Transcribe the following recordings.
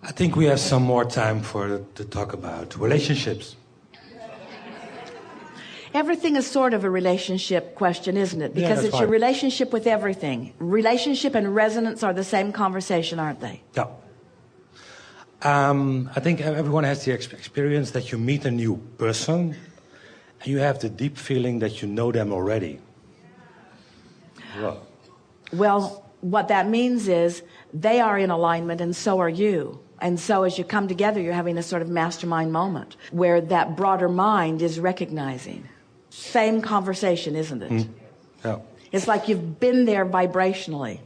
I think we have some more time to talk about relationships. Everything is sort of a relationship question, isn't it? Because it's your relationship with everything. Relationship and resonance are the same conversation, aren't they? Yeah. I think everyone has the experience that you meet a new person and you have the deep feeling that you know them already. Well, what that means is they are in alignment and so are you. And so as you come together, you're having a sort of mastermind moment where that broader mind is recognizing. Same conversation, isn't it? Yeah. It's like you've been there vibrationally.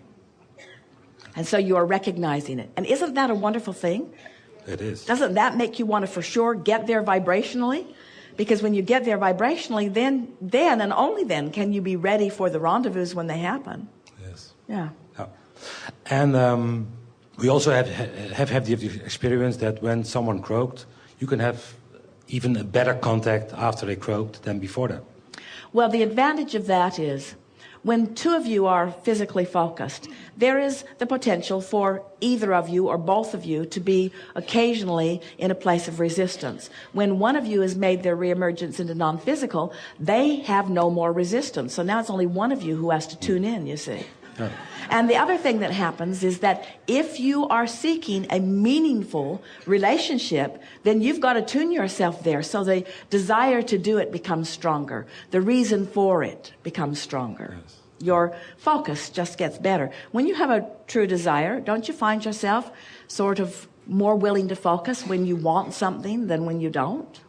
And so you are recognizing it. And isn't that a wonderful thing? It is. Doesn't that make you want to for sure get there vibrationally? Because when you get there vibrationally, then and only then can you be ready for the rendezvous when they happen. Yes. Yeah. And we also have the experience that when someone croaked, you can have even a better contact after they croaked than before that. Well, the advantage of that is when two of you are physically focused, there is the potential for either of you or both of you to be occasionally in a place of resistance. When one of you has made their reemergence into non-physical, they have no more resistance. So now it's only one of you who has to tune in, you see. Yeah. And the other thing that happens is that if you are seeking a meaningful relationship, then you've got to tune yourself there. So the desire to do it becomes stronger. The reason for it becomes stronger. Yes. Your focus just gets better. When you have a true desire, don't you find yourself sort of more willing to focus when you want something than when you don't?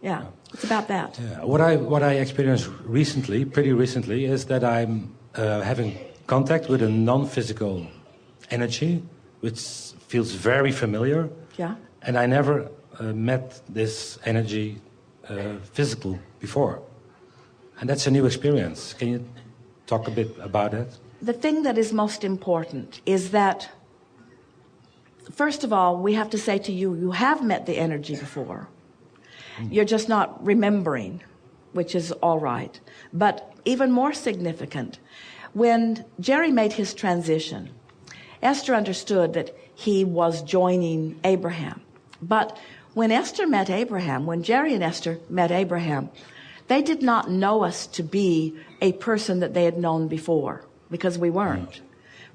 Yeah. It's about that. Yeah. What I experienced recently, pretty recently, is that I'm having contact with a non-physical energy, which feels very familiar. Yeah. And I never met this energy physical before. And that's a new experience. Can you talk a bit about that? The thing that is most important is that, first of all, we have to say to you, you have met the energy before. You're just not remembering, which is all right. But even more significant, when Jerry made his transition, Esther understood that he was joining Abraham. But when Esther met Abraham, when Jerry and Esther met Abraham, they did not know us to be a person that they had known before, because we weren't.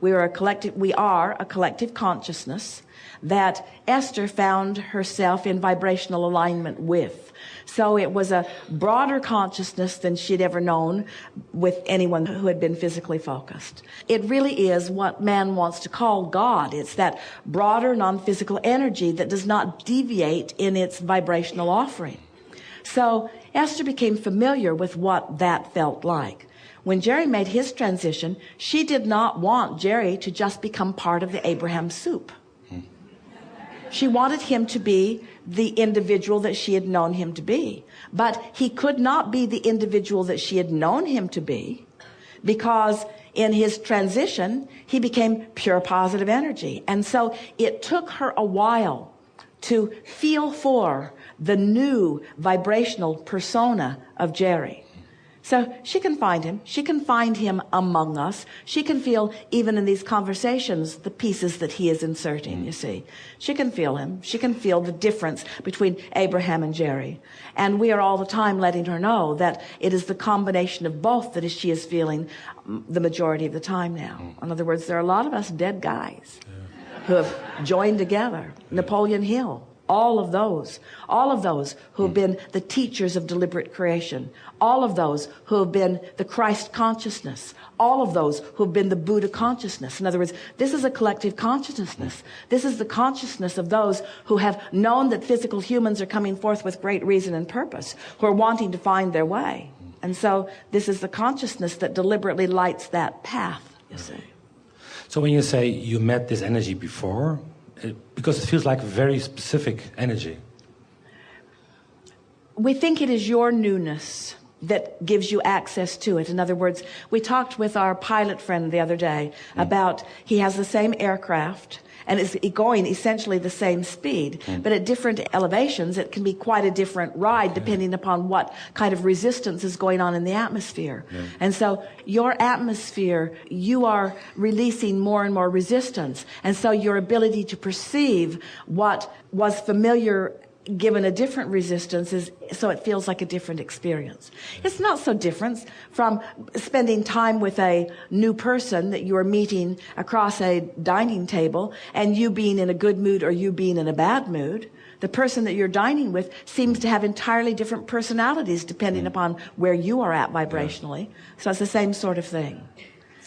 We are a collective consciousness that Esther found herself in vibrational alignment with. So it was a broader consciousness than she'd ever known with anyone who had been physically focused. It really is what man wants to call God. It's that broader non-physical energy that does not deviate in its vibrational offering. So Esther became familiar with what that felt like. When Jerry made his transition, she did not want Jerry to just become part of the Abraham soup. She wanted him to be the individual that she had known him to be. But he could not be the individual that she had known him to be, because in his transition, he became pure positive energy. And so it took her a while to feel for the new vibrational persona of Jerry. So she can find him. She can find him among us. She can feel, even in these conversations, the pieces that he is inserting, you see. She can feel him. She can feel the difference between Abraham and Jerry. And we are all the time letting her know that it is the combination of both that she is feeling the majority of the time now. In other words, there are a lot of us dead guys who have joined together. Napoleon Hill. All of those who have been the teachers of deliberate creation, all of those who have been the Christ consciousness, all of those who have been the Buddha consciousness. In other words, this is a collective consciousness. This is the consciousness of those who have known that physical humans are coming forth with great reason and purpose, who are wanting to find their way. And so this is the consciousness that deliberately lights that path, you see. So when you say you met this energy before, because it feels like a very specific energy. We think it is your newness. that gives you access to it. In other words, we talked with our pilot friend the other day about he has the same aircraft and is going essentially the same speed, but at different elevations it can be quite a different ride depending upon what kind of resistance is going on in the atmosphere. And so your atmosphere, you are releasing more and more resistance, and so your ability to perceive what was familiar given a different resistance is, so it feels like a different experience. It's not so different from spending time with a new person that you are meeting across a dining table and you being in a good mood or you being in a bad mood. The person that you're dining with seems to have entirely different personalities depending upon where you are at vibrationally. So it's the same sort of thing.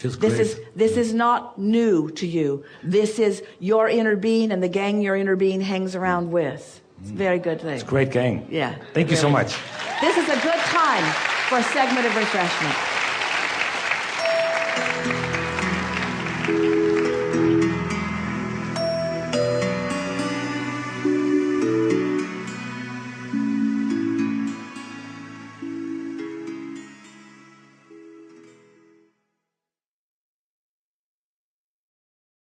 This is not new to you. This is your inner being and the gang your inner being hangs around with. It's a very good thing. It's a great gang. Yeah. Thank you so much. This is a good time for a segment of refreshment.